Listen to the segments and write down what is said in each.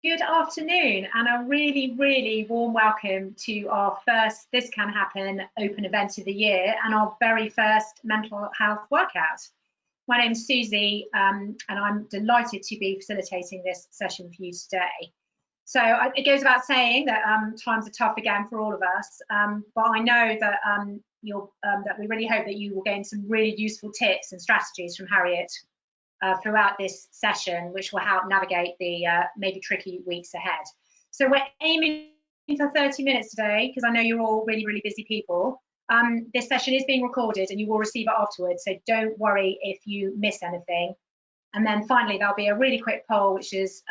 Good afternoon, and a really, really warm welcome to our first This Can Happen open event of the year and our very first mental health workout. My name's Susie, and I'm delighted to be facilitating this session for you today. So it goes without saying that times are tough again for all of us, but I know that that we really hope that you will gain some really useful tips and strategies from Harriet throughout this session, which will help navigate the maybe tricky weeks ahead. So we're aiming for 30 minutes today, because I know you're all really, really busy people. This session is being recorded and you will receive it afterwards, so don't worry if you miss anything. And then finally, there'll be a really quick poll, which is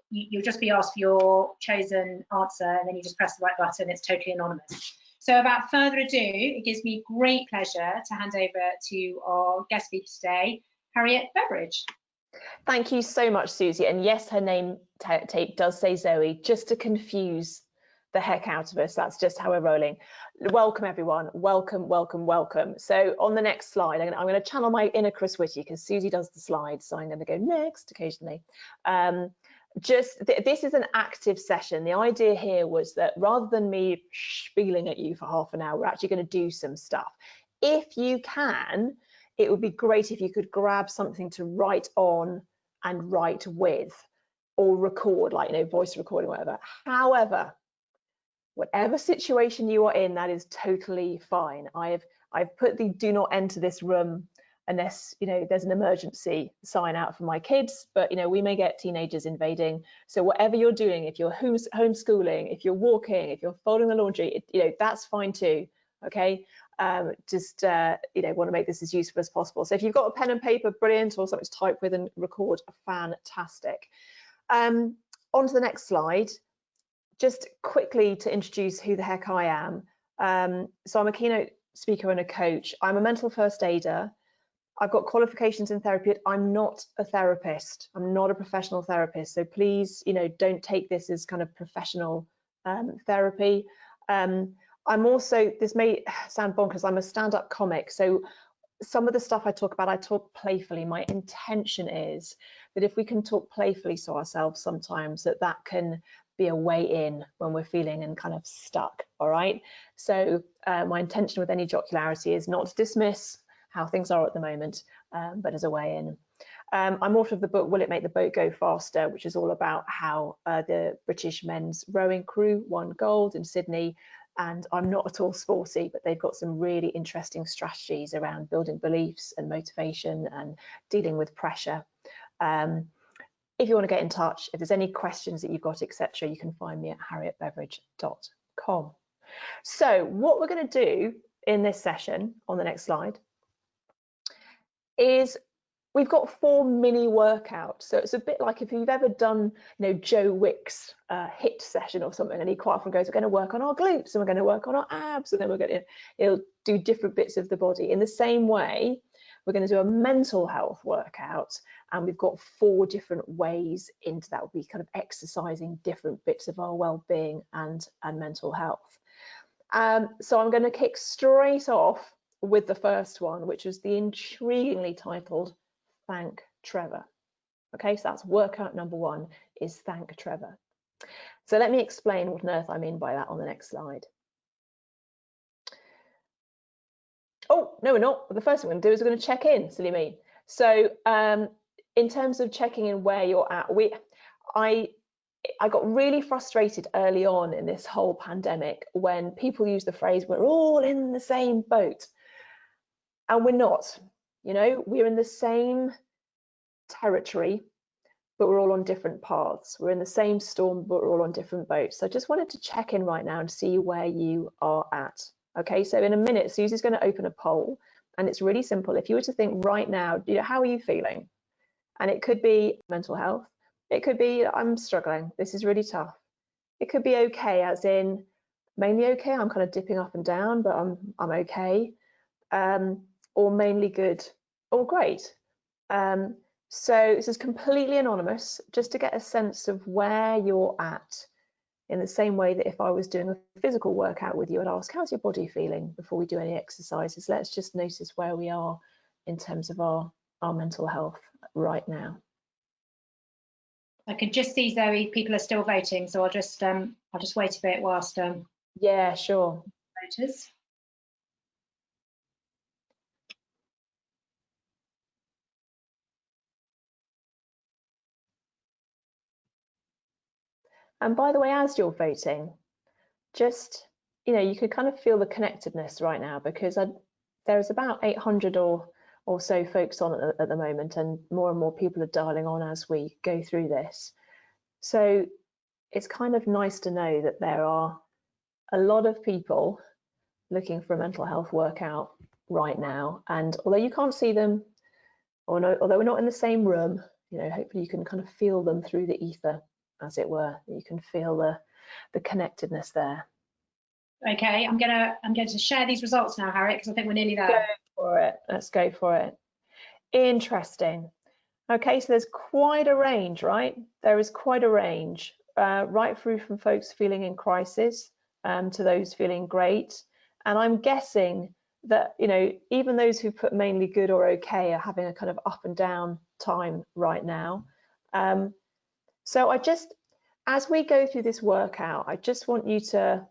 you'll just be asked for your chosen answer, and then you just press the right button. It's totally anonymous. So without further ado, it gives me great pleasure to hand over to our guest speaker today, Harriet Beveridge. Thank you so much, Susie. And yes, her name tape does say Zoe, just to confuse the heck out of us. That's just how we're rolling. Welcome, everyone. Welcome, welcome, welcome. So on the next slide, I'm going to channel my inner Chris Whitty, because Susie does the slides, so I'm going to go next occasionally. This is an active session. The idea here was that rather than me spieling at you for half an hour, we're actually going to do some stuff. If you can, it would be great if you could grab something to write on and write with, or record, like, voice recording, whatever. However, whatever situation you are in, that is totally fine. I've put the do not enter this room unless there's an emergency sign out for my kids, but we may get teenagers invading. So whatever you're doing, if you're homeschooling, if you're walking, if you're folding the laundry, that's fine too. Okay. Just want to make this as useful as possible. So if you've got a pen and paper, brilliant, or something to type with and record, fantastic. On to the next slide. Just quickly to introduce who the heck I am. So I'm a keynote speaker and a coach. I'm a mental first aider. I've got qualifications in therapy. I'm not a therapist. I'm not a professional therapist. So please, don't take this as kind of professional therapy. I'm also, this may sound bonkers, I'm a stand-up comic. So some of the stuff I talk about, I talk playfully. My intention is that if we can talk playfully to ourselves sometimes, that can be a way in when we're feeling and kind of stuck, all right? So my intention with any jocularity is not to dismiss how things are at the moment, but as a way in. I'm author of the book, Will It Make the Boat Go Faster?, which is all about how the British men's rowing crew won gold in Sydney. And I'm not at all sporty, but they've got some really interesting strategies around building beliefs and motivation and dealing with pressure. If you want to get in touch, if there's any questions that you've got, etc., you can find me at harrietbeveridge.com. So what we're going to do in this session, on the next slide, is we've got 4 mini workouts. So it's a bit like if you've ever done, Joe Wicks HIIT session or something, and he quite often goes, we're going to work on our glutes and we're going to work on our abs, and then we're going to, he'll do different bits of the body. In the same way, we're going to do a mental health workout, and we've got 4 different ways into that. We'll be kind of exercising different bits of our well-being and mental health. So I'm going to kick straight off with the first one, which is the intriguingly titled Thank Trevor. Okay, so that's workout number 1, is Thank Trevor. So let me explain what on earth I mean by that on the next slide. Oh, no, we're not. The first thing we're going to do is we're going to check in, silly me. So in terms of checking in where you're at, I got really frustrated early on in this whole pandemic when people use the phrase, we're all in the same boat. And we're not. We're in the same territory, but we're all on different paths. We're in the same storm, but we're all on different boats. So I just wanted to check in right now and see where you are at. Okay, so in a minute, Susie's going to open a poll, and it's really simple. If you were to think right now, how are you feeling? And it could be mental health. It could be, I'm struggling. This is really tough. It could be okay, as in mainly okay. I'm kind of dipping up and down, but I'm okay. Or mainly good or great. So this is completely anonymous, just to get a sense of where you're at, in the same way that if I was doing a physical workout with you, I'd ask, how's your body feeling before we do any exercises? Let's just notice where we are in terms of our mental health right now. I can just see, Zoe, people are still voting, so I'll just wait a bit whilst Yeah, sure. voters. And by the way, as you're voting, just, you could kind of feel the connectedness right now, because there's about 800 or so folks on at the moment, and more people are dialing on as we go through this. So it's kind of nice to know that there are a lot of people looking for a mental health workout right now. And although you can't see them, although we're not in the same room, hopefully you can kind of feel them through the ether, as it were. You can feel the connectedness there. Okay, I'm going to share these results now, Harriet, because I think we're nearly there. Go for it. Let's go for it. Interesting. Okay, so there's quite a range, right? There is quite a range, right through from folks feeling in crisis to those feeling great. And I'm guessing that, even those who put mainly good or okay are having a kind of up and down time right now. So as we go through this workout, I just want you to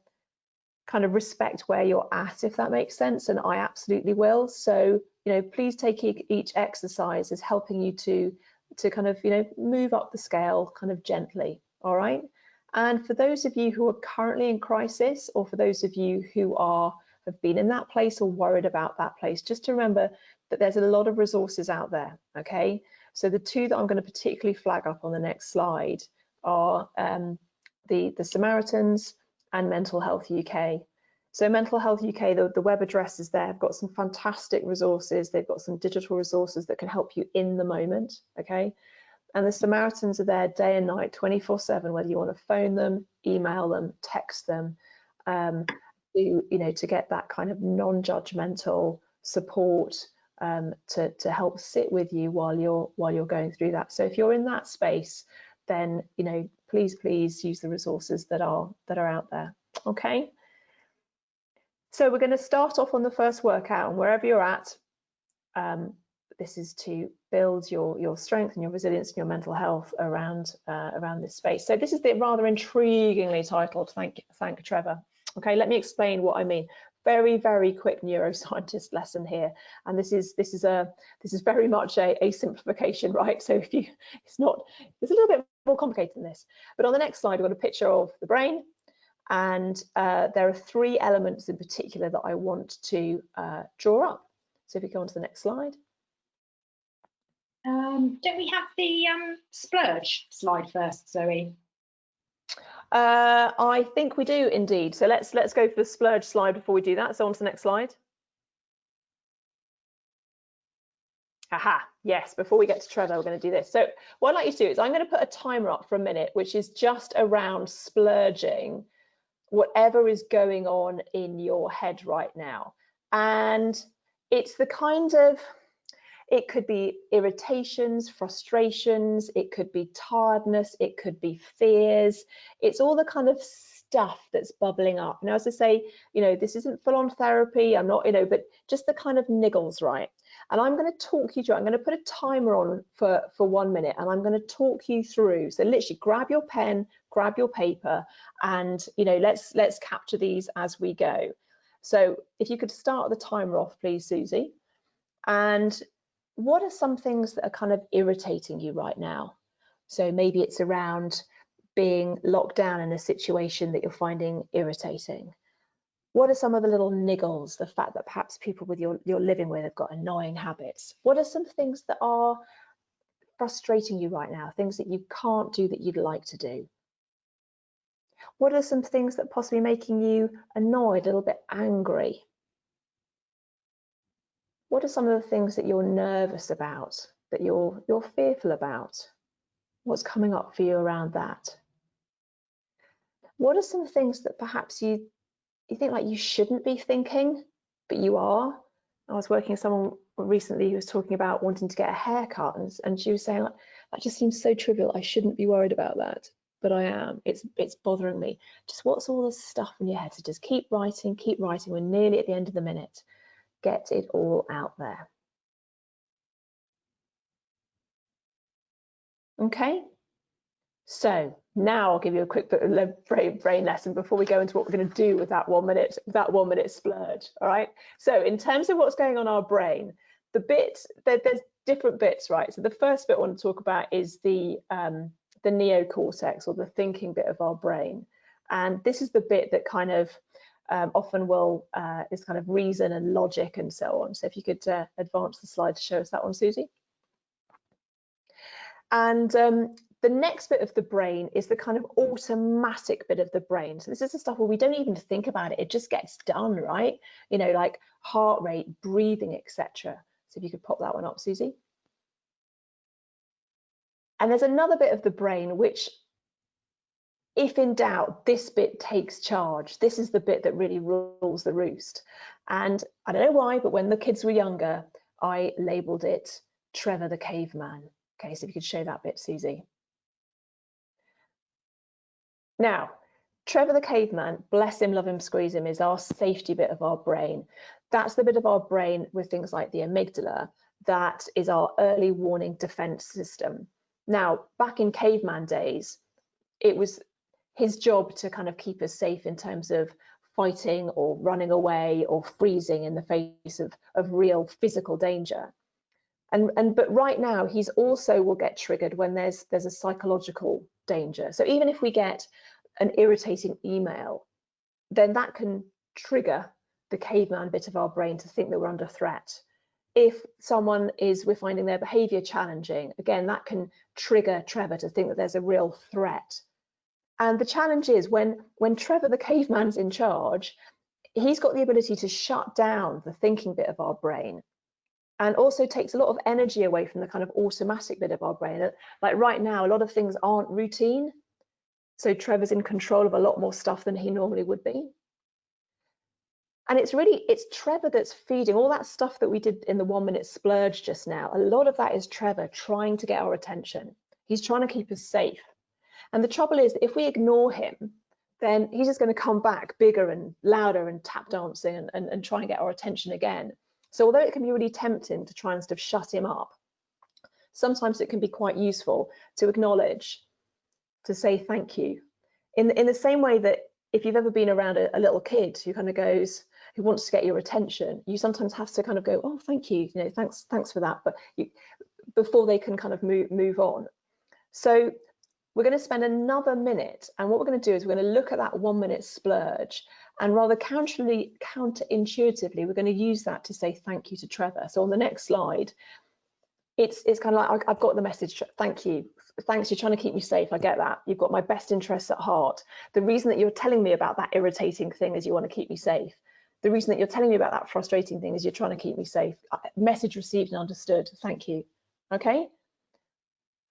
kind of respect where you're at, if that makes sense, and I absolutely will. So, please take each exercise as helping you to kind of, move up the scale kind of gently, all right? And for those of you who are currently in crisis, or for those of you who have been in that place or worried about that place, just to remember that there's a lot of resources out there, okay? So the two that I'm going to particularly flag up on the next slide are the Samaritans and Mental Health UK. So Mental Health UK, the web address is there. I've got some fantastic resources. They've got some digital resources that can help you in the moment, okay? And the Samaritans are there day and night, 24/7, whether you want to phone them, email them, text them, to get that kind of non-judgmental support to help sit with you while you're going through that. So if you're in that space, then please use the resources that are out there. Okay. So we're going to start off on the first workout, and wherever you're at, this is to build your strength and your resilience and your mental health around this space. So this is the rather intriguingly titled Thank Trevor. Okay, let me explain what I mean. Very, very quick neuroscientist lesson here, and this is very much a simplification, right? So it's a little bit more complicated than this. But on the next slide, we've got a picture of the brain, and there are three elements in particular that I want to draw up. So if you go on to the next slide. Don't we have the splurge slide first, Zoe? I think we do indeed. So let's go for the splurge slide before we do that. So on to the next slide. Aha, yes, before we get to Trevor, we're going to do this. So what I'd like you to do is I'm going to put a timer up for a minute, which is just around splurging whatever is going on in your head right now. And it's the kind of, it could be irritations, frustrations, it could be tiredness, it could be fears. It's all the kind of stuff that's bubbling up. Now, as I say, this isn't full-on therapy. I'm not, but just the kind of niggles, right? And I'm going to talk you through. I'm going to put a timer on for 1 minute, and I'm going to talk you through. So literally, grab your pen, grab your paper, and let's capture these as we go. So if you could start the timer off, please, Susie. And what are some things that are kind of irritating you right now? So maybe it's around being locked down in a situation that you're finding irritating. What are some of the little niggles? The fact that perhaps people you're living with have got annoying habits. What are some things that are frustrating you right now? Things that you can't do that you'd like to do? What are some things that are possibly making you annoyed, a little bit angry? What are some of the things that you're nervous about, that you're fearful about? What's coming up for you around that? What are some things that perhaps you think like you shouldn't be thinking, but you are? I was working with someone recently who was talking about wanting to get a haircut, and she was saying, like, that just seems so trivial. I shouldn't be worried about that, but I am. It's bothering me. Just what's all this stuff in your head? So just keep writing, keep writing. We're nearly at the end of the minute. Get it all out there. Okay. So now I'll give you a quick bit of brain lesson before we go into what we're going to do with that 1 minute, splurge. All right. So in terms of what's going on our brain, there's different bits, right? So the first bit I want to talk about is the neocortex, or the thinking bit of our brain. And this is the bit that kind of often will is kind of reason and logic and so on. So if you could advance the slide to show us that one, Susie. And the next bit of the brain is the kind of automatic bit of the brain. So this is the stuff where we don't even think about it. It just gets done, right? You know, like heart rate, breathing, etc. So if you could pop that one up, Susie. And there's another bit of the brain which, if in doubt, this bit takes charge. This is the bit that really rules the roost. And I don't know why, but when the kids were younger, I labeled it Trevor the caveman. Okay, so if you could show that bit, Susie. Now, Trevor the caveman, bless him, love him, squeeze him, is our safety bit of our brain. That's the bit of our brain with things like the amygdala. That is our early warning defense system. Now, back in caveman days, it was his job to kind of keep us safe in terms of fighting or running away or freezing in the face of real physical danger. But right now, he's also will get triggered when there's a psychological danger. So even if we get an irritating email, then that can trigger the caveman bit of our brain to think that we're under threat. If we're finding their behavior challenging, again, that can trigger Trevor to think that there's a real threat. And the challenge is when Trevor the caveman's in charge, he's got the ability to shut down the thinking bit of our brain, and also takes a lot of energy away from the kind of automatic bit of our brain. Like right now, a lot of things aren't routine. So Trevor's in control of a lot more stuff than he normally would be. And it's Trevor that's feeding all that stuff that we did in the 1 minute splurge just now. A lot of that is Trevor trying to get our attention. He's trying to keep us safe. And the trouble is, if we ignore him, then he's just going to come back bigger and louder and tap dancing and try and get our attention again. So although it can be really tempting to try and sort of shut him up, sometimes it can be quite useful to acknowledge, to say thank you. In the same way that if you've ever been around a little kid who kind of goes, who wants to get your attention, you sometimes have to kind of go, oh, thank you, you know, thanks for that, but before they can kind of move on. So we're going to spend another minute, and what we're going to do is we're going to look at that 1 minute splurge, and rather counterintuitively, we're going to use that to say thank you to Trevor. So on the next slide, it's kind of like, I've got the message, thank you. Thanks, you're trying to keep me safe, I get that. You've got my best interests at heart. The reason that you're telling me about that irritating thing is you want to keep me safe. The reason that you're telling me about that frustrating thing is you're trying to keep me safe. Message received and understood, thank you. Okay?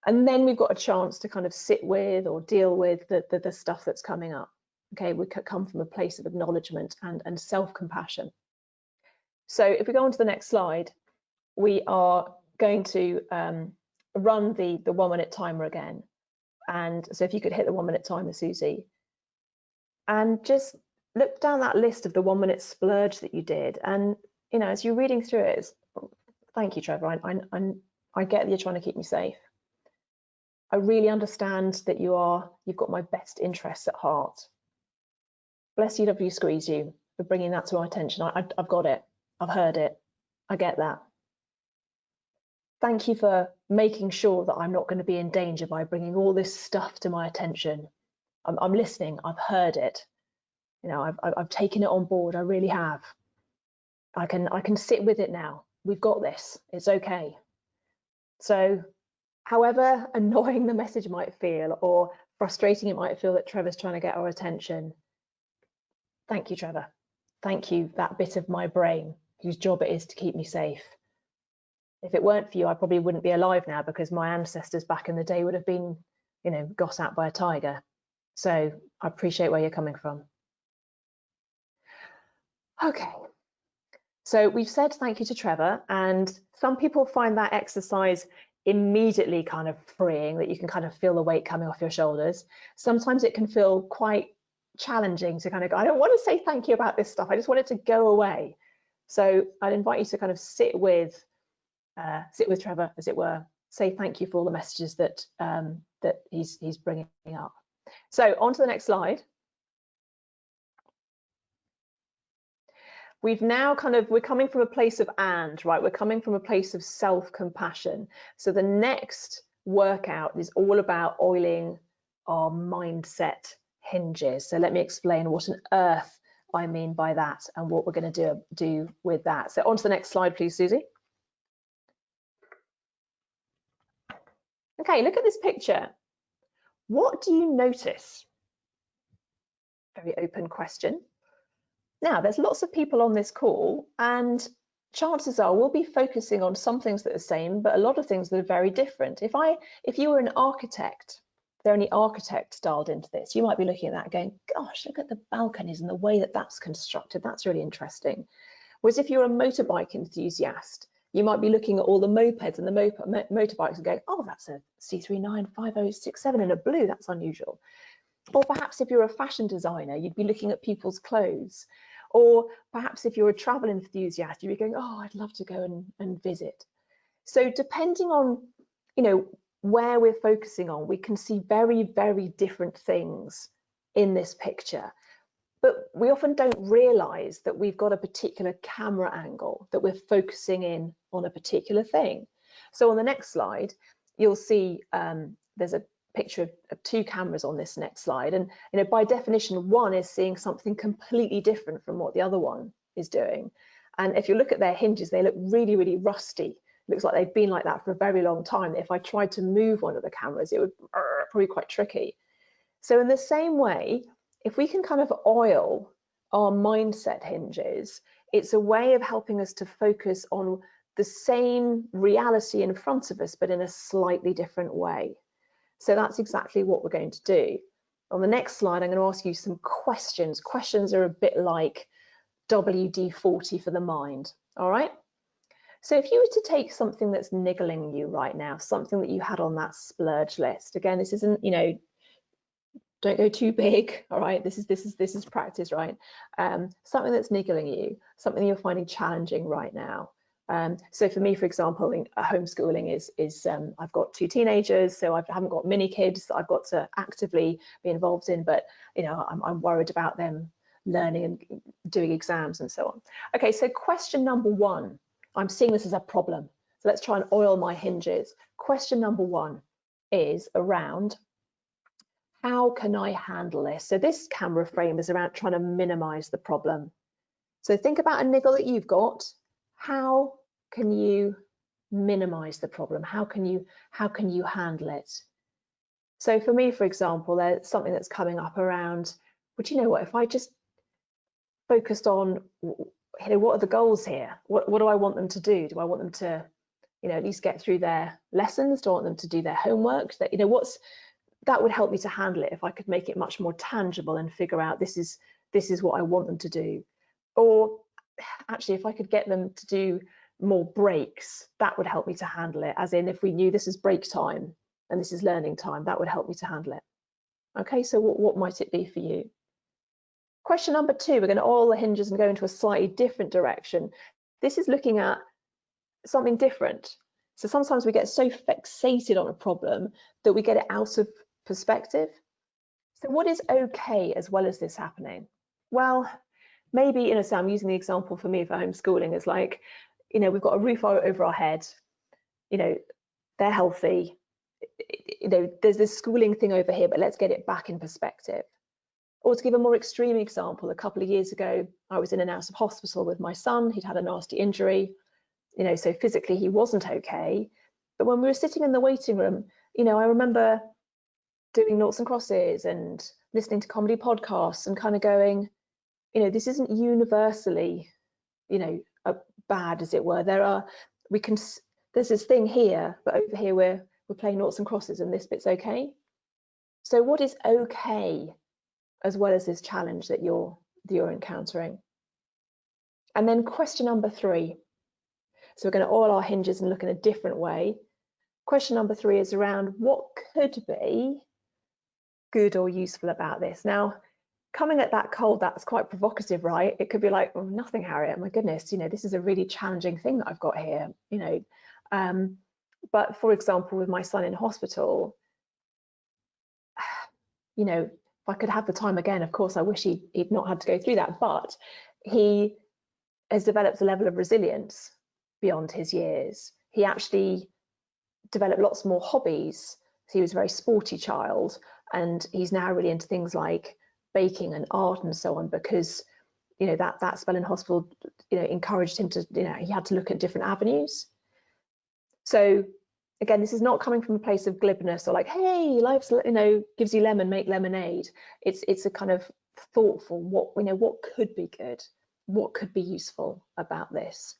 And then we've got a chance to kind of sit with or deal with the stuff that's coming up. Okay, we could come from a place of acknowledgement and self-compassion. So if we go on to the next slide, we are going to run the 1 minute timer again. And so if you could hit the 1 minute timer, Susie, and just look down that list of the 1 minute splurge that you did. And, you know, as you're reading through it, thank you, Trevor. I get that you're trying to keep me safe. I really understand that you've got my best interests at heart. Bless you, love you, squeeze you, for bringing that to our attention. I've got it. I've heard it. I get that. Thank you for making sure that I'm not going to be in danger by bringing all this stuff to my attention. I'm listening. I've heard it. You know, I've taken it on board. I really have. I can sit with it now. We've got this. It's okay. So, however annoying the message might feel or frustrating it might feel that Trevor's trying to get our attention, thank you, Trevor. Thank you, that bit of my brain whose job it is to keep me safe. If it weren't for you, I probably wouldn't be alive now, because my ancestors back in the day would have been, you know, got at by a tiger. So I appreciate where you're coming from. Okay. So we've said thank you to Trevor, and some people find that exercise immediately kind of freeing, that you can kind of feel the weight coming off your shoulders. Sometimes it can feel quite challenging to kind of go, I don't want to say thank you about this stuff. I just want it to go away. So I'd invite you to kind of sit with Trevor, as it were, say thank you for all the messages that that he's bringing up. So on to the next slide. We've now we're coming from a place of right? We're coming from a place of self-compassion. So the next workout is all about oiling our mindset hinges. So let me explain what on earth I mean by that and what we're going to do with that. So on to the next slide, please, Susie. Okay, look at this picture. What do you notice? Very open question. Now, there's lots of people on this call, and chances are we'll be focusing on some things that are the same, but a lot of things that are very different. If you were an architect, if there are any architects dialed into this, you might be looking at that going, gosh, look at the balconies and the way that that's constructed. That's really interesting. Whereas if you're a motorbike enthusiast, you might be looking at all the mopeds and the motorbikes and going, oh, that's a C395067 in a blue, that's unusual. Or perhaps if you're a fashion designer, you'd be looking at people's clothes. Or perhaps if you're a travel enthusiast, you'd be going, oh, I'd love to go and visit. So depending on, where we're focusing on, we can see very, very different things in this picture. But we often don't realize that we've got a particular camera angle, that we're focusing in on a particular thing. So on the next slide, you'll see there's a picture of two cameras on this next slide, and by definition one is seeing something completely different from what the other one is doing. And if you look at their hinges, they look really, really rusty. It looks like they've been like that for a very long time. If I tried to move one of the cameras, it would probably quite tricky. So in the same way, if we can kind of oil our mindset hinges, it's a way of helping us to focus on the same reality in front of us, but in a slightly different way. So that's exactly what we're going to do. On the next slide, I'm going to ask you some questions. Questions are a bit like WD-40 for the mind, all right? So if you were to take something that's niggling you right now, something that you had on that splurge list, again, this isn't, don't go too big, all right? This is practice, right? Something that's niggling you, something you're finding challenging right now. So for me, for example, homeschooling is I've got two teenagers, so I haven't got mini kids that I've got to actively be involved in, but I'm worried about them learning and doing exams and so on. Okay, so question number one, I'm seeing this as a problem. So let's try and oil my hinges. Question number one is around, how can I handle this? So this camera frame is around trying to minimize the problem. So think about a niggle that you've got. How can you minimize the problem? How can you handle it? So for me, for example, there's something that's coming up around, but you know what, if I just focused on, what are the goals here? What do I want them to do? Do I want them to, at least get through their lessons? Do I want them to do their homework? That would help me to handle it if I could make it much more tangible and figure out this is what I want them to do. Or actually, if I could get them to do more breaks, that would help me to handle it. As in, if we knew this is break time and this is learning time, that would help me to handle it. Okay, so what might it be for you? Question number two, we're going to oil the hinges and go into a slightly different direction. This is looking at something different. So sometimes we get so fixated on a problem that we get it out of perspective. So what is okay as well as this happening? Well, maybe, so I'm using the example for me for homeschooling. It's like, we've got a roof over our head, they're healthy, there's this schooling thing over here, but let's get it back in perspective. Or to give a more extreme example, a couple of years ago, I was in and out of hospital with my son. He'd had a nasty injury, so physically he wasn't okay. But when we were sitting in the waiting room, I remember doing noughts and crosses and listening to comedy podcasts and kind of going, this isn't universally, bad, as it were. There's this thing here, but over here we're playing noughts and crosses, and this bit's okay. So what is okay as well as this challenge that you're encountering? And then question number three. So we're going to oil our hinges and look in a different way. Question number three is around what could be good or useful about this. Now, coming at that cold, that's quite provocative, right? It could be like, oh, nothing, Harriet, my goodness, this is a really challenging thing that I've got here, But for example, with my son in hospital, you know, if I could have the time again, of course, I wish he'd not had to go through that, but he has developed a level of resilience beyond his years. He actually developed lots more hobbies. He was a very sporty child, and he's now really into things like baking and art and so on, because you know that spell in hospital, you know, encouraged him to, you know, he had to look at different avenues. So again, this is not coming from a place of glibness or like, hey, life's, you know, gives you lemon, make lemonade. It's a kind of thoughtful, what, you know, what could be good, what could be useful about this.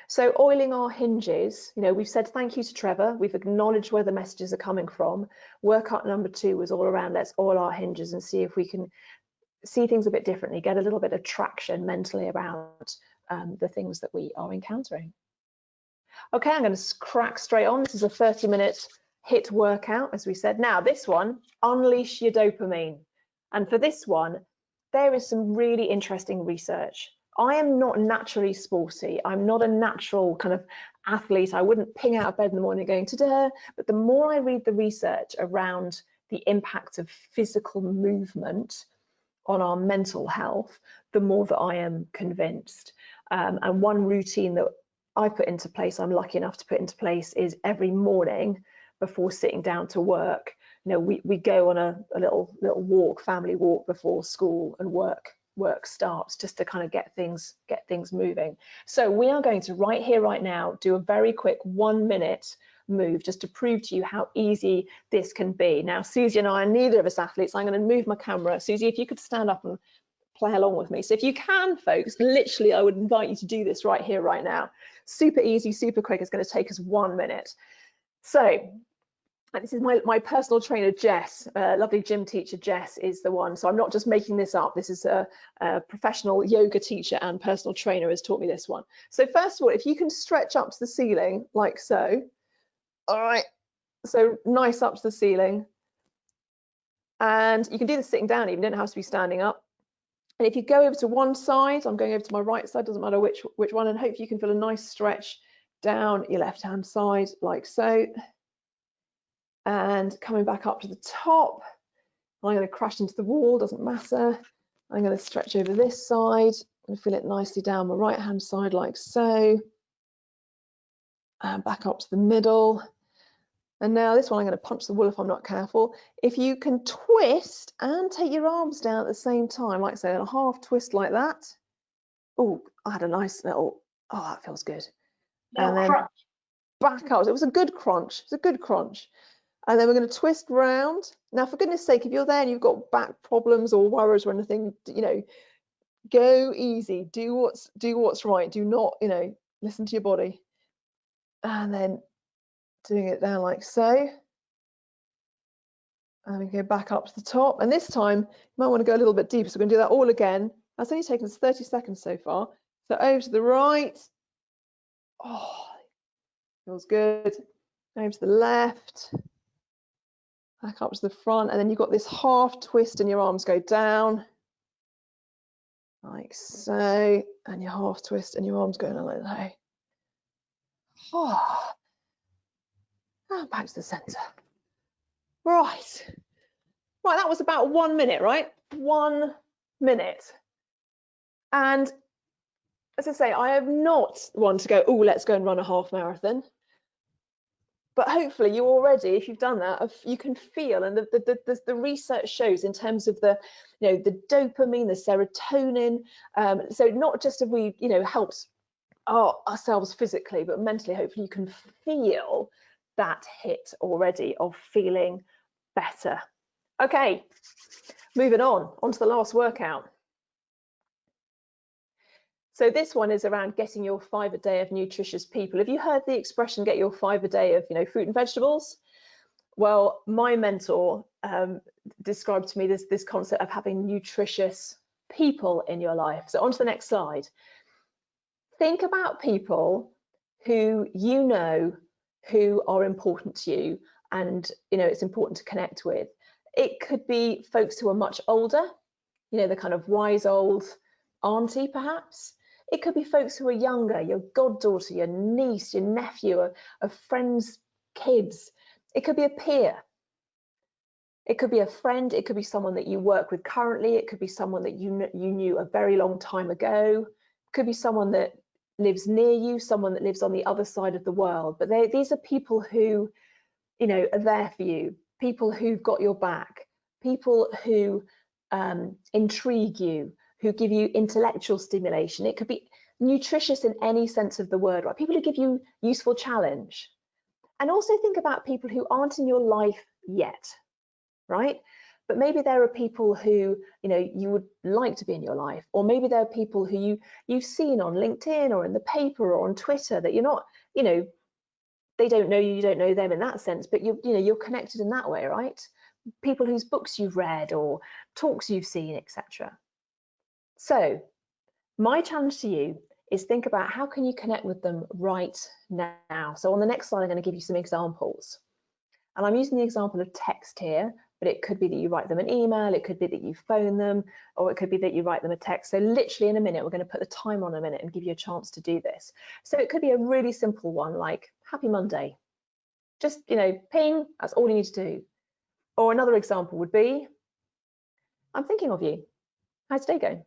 So oiling our hinges, you know, we've said thank you to Trevor, we've acknowledged where the messages are coming from. Workout number 2 was all around let's oil our hinges and see if we can see things a bit differently, get a little bit of traction mentally around the things that we are encountering. Okay, I'm going to crack straight on. This is a 30-minute HIIT workout, as we said. Now, this one, unleash your dopamine. And for this one, there is some really interesting research. I am not naturally sporty. I'm not a natural kind of athlete. I wouldn't ping out of bed in the morning going, ta-da. But the more I read the research around the impact of physical movement on our mental health, the more that I am convinced. And one routine that I put into place, I'm lucky enough to put into place, is every morning before sitting down to work, you know, we go on a little walk, family walk before school and work starts, just to kind of get things moving. So we are going to right here, right now, do a very quick 1-minute move just to prove to you how easy this can be. Now, Susie and I are neither of us athletes. I'm going to move my camera. Susie, if you could stand up and play along with me. So if you can, folks, literally, I would invite you to do this right here, right now. Super easy, super quick. It's going to take us 1 minute. So this is my personal trainer, Jess, lovely gym teacher. Jess is the one. So I'm not just making this up. This is a professional yoga teacher and personal trainer has taught me this one. So first of all, if you can stretch up to the ceiling like so. All right. So nice up to the ceiling. And you can do this sitting down, even don't have to be standing up. And if you go over to one side, I'm going over to my right side, doesn't matter which one, and hopefully you can feel a nice stretch down your left-hand side like so. And coming back up to the top, I'm going to crash into the wall, doesn't matter. I'm going to stretch over this side and feel it nicely down my right-hand side like so. And back up to the middle. And now this one, I'm going to punch the wool if I'm not careful. If you can twist and take your arms down at the same time, like so, a half twist like that. Oh, I had a nice little, oh, that feels good. And then crunch. Back up. It was a good crunch. It's a good crunch. And then we're going to twist round. Now, for goodness sake, if you're there and you've got back problems or worries or anything, you know, go easy. Do what's right. Do not, you know, listen to your body. And then doing it down like so. And we go back up to the top. And this time, you might want to go a little bit deeper. So we're going to do that all again. That's only taken us 30 seconds so far. So over to the right. Oh, feels good. Over to the left. Back up to the front. And then you've got this half twist and your arms go down. Like so. And your half twist and your arms go down like that. Oh. And back to the center. Right. Right, that was about 1 minute, right? 1 minute. And as I say, I am not one to go, oh, let's go and run a half marathon. But hopefully you already, if you've done that, you can feel, and the research shows in terms of the, you know, the dopamine, the serotonin. So not just have we, you know, helps ourselves physically, but mentally, hopefully you can feel that hit already of feeling better. Okay, moving on to the last workout. So this one is around getting your 5 a day of nutritious people. Have you heard the expression, get your 5 a day of, you know, fruit and vegetables? Well, my mentor described to me this concept of having nutritious people in your life. So on to the next slide. Think about people who you know who are important to you and, you know, it's important to connect with. It could be folks who are much older, you know, the kind of wise old auntie perhaps. It could be folks who are younger, your goddaughter, your niece, your nephew, a friend's kids. It could be a peer. It could be a friend. It could be someone that you work with currently. It could be someone that you knew a very long time ago. It could be someone that lives near you, someone that lives on the other side of the world. But these are people who, you know, are there for you, people who've got your back, people who intrigue you, who give you intellectual stimulation. It could be nutritious in any sense of the word, right? People who give you useful challenge. And also think about people who aren't in your life yet, right? But maybe there are people who, you know, you would like to be in your life, or maybe there are people who you've seen on LinkedIn or in the paper or on Twitter that you're not, you know, they don't know you, you don't know them in that sense, but you're connected in that way, right? People whose books you've read or talks you've seen, etc. So my challenge to you is think about how can you connect with them right now. So on the next slide, I'm going to give you some examples. And I'm using the example of text here, but it could be that you write them an email, it could be that you phone them, or it could be that you write them a text. So literally in a minute, we're going to put the timer on a minute and give you a chance to do this. So it could be a really simple one like, happy Monday. Just, you know, ping, that's all you need to do. Or another example would be, I'm thinking of you. How's today going?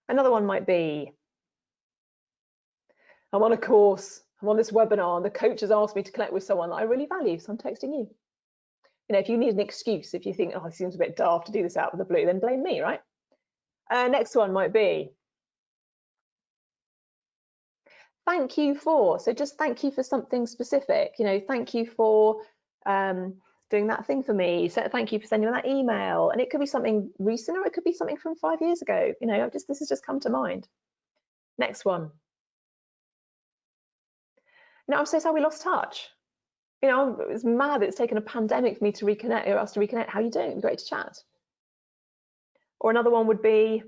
Another one might be, I'm on a course, I'm on this webinar, and the coach has asked me to connect with someone that I really value, so I'm texting you. You know, if you need an excuse, if you think, oh, it seems a bit daft to do this out of the blue, then blame me, right? Next one might be, thank you for. So just thank you for something specific. You know, thank you for doing that thing for me. So thank you for sending me that email. And it could be something recent, or it could be something from 5 years ago. You know, this has just come to mind. Next one. You know, I'm so sorry we lost touch. You know, it's mad that it's taken a pandemic for me to reconnect, or us to reconnect. How are you doing? It'd be great to chat. Or another one would be,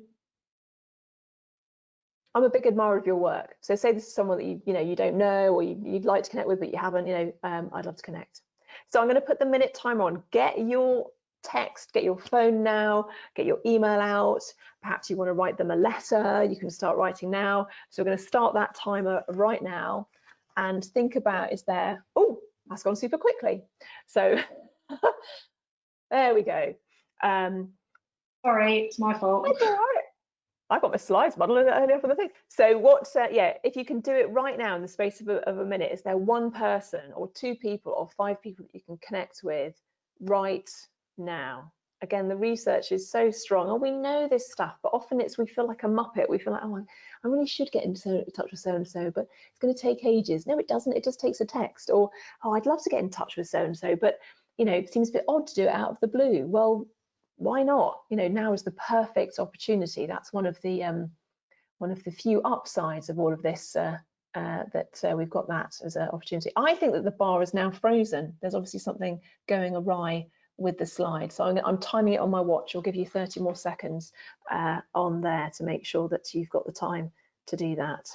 I'm a big admirer of your work. So say this is someone that you don't know, or you'd like to connect with, but you haven't, you know, I'd love to connect. So I'm going to put the minute timer on. Get your text, get your phone now, get your email out. Perhaps you want to write them a letter. You can start writing now. So we're going to start that timer right now and think about, is there, oh, that's gone super quickly. So there we go. Sorry, it's my fault. That's all right. I got my slides muddled earlier for the thing. So what, yeah, if you can do it right now in the space of a minute, is there one person or two people or 5 people that you can connect with right now? Again, the research is so strong, and we know this stuff, but often we feel like a muppet. We feel like, oh, I really should get in touch with so-and-so, but it's going to take ages. No, it doesn't. It just takes a text. Or, oh, I'd love to get in touch with so-and-so, but, you know, it seems a bit odd to do it out of the blue. Well, why not? You know, now is the perfect opportunity. That's one of the few upsides of all of this, that we've got that as an opportunity. I think that the bar is now frozen. There's obviously something going awry with the slide, so I'm timing it on my watch. I'll give you 30 more seconds on there to make sure that you've got the time to do that.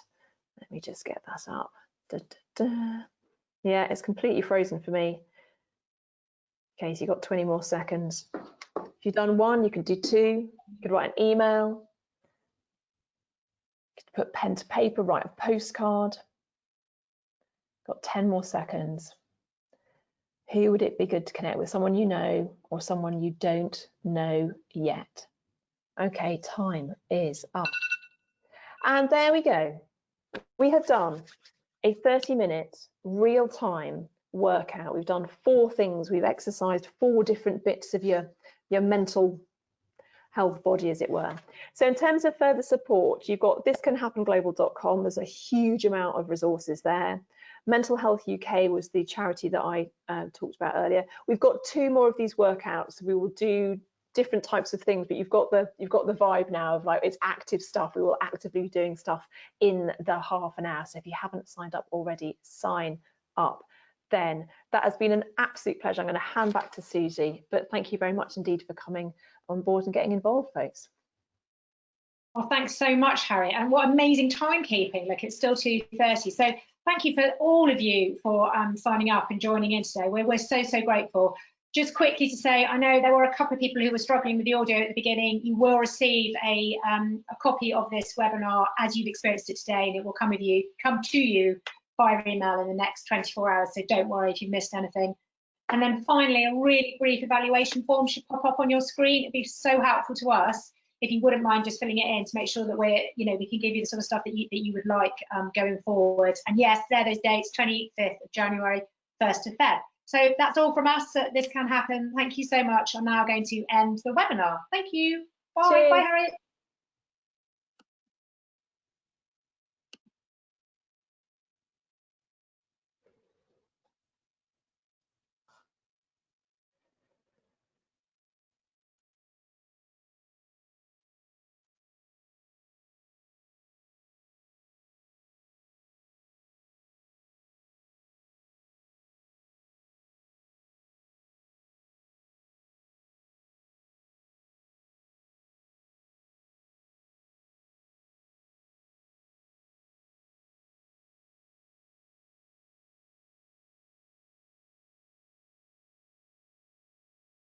Let me just get that up. Da, da, da. Yeah, it's completely frozen for me. Okay, so you've got 20 more seconds. If you've done one, you can do 2. You could write an email. You could put pen to paper, write a postcard. Got 10 more seconds. Who would it be good to connect with? Someone you know or someone you don't know yet? Okay, time is up. And there we go. We have done a 30-minute real-time workout. We've done 4 things. We've exercised 4 different bits of your mental health body, as it were. So in terms of further support, you've got thiscanhappenglobal.com. There's a huge amount of resources there. Mental Health UK was the charity that I talked about earlier. We've got 2 more of these workouts. We will do different types of things, but you've got the vibe now of like, it's active stuff. We will actively be doing stuff in the half an hour. So if you haven't signed up already, sign up. Then that has been an absolute pleasure. I'm going to hand back to Susie, but thank you very much indeed for coming on board and getting involved, folks. Well, thanks so much, Harriet, and what amazing timekeeping. Look, it's still 2:30. So thank you for all of you for signing up and joining in today. We're so grateful. just quickly to say, I know there were a couple of people who were struggling with the audio at the beginning. You will receive a copy of this webinar as you've experienced it today, and it will come to you via email in the next 24 hours. So don't worry if you've missed anything. And then finally, a really brief evaluation form should pop up on your screen. It'd be so helpful to us if you wouldn't mind just filling it in to make sure that we can give you the sort of stuff that you would like going forward. And yes, there are those dates: 25th of January, 1st of Feb. So that's all from us. This Can Happen. Thank you so much. I'm now going to end the webinar. Thank you. Bye. Cheers. Bye, Harriet.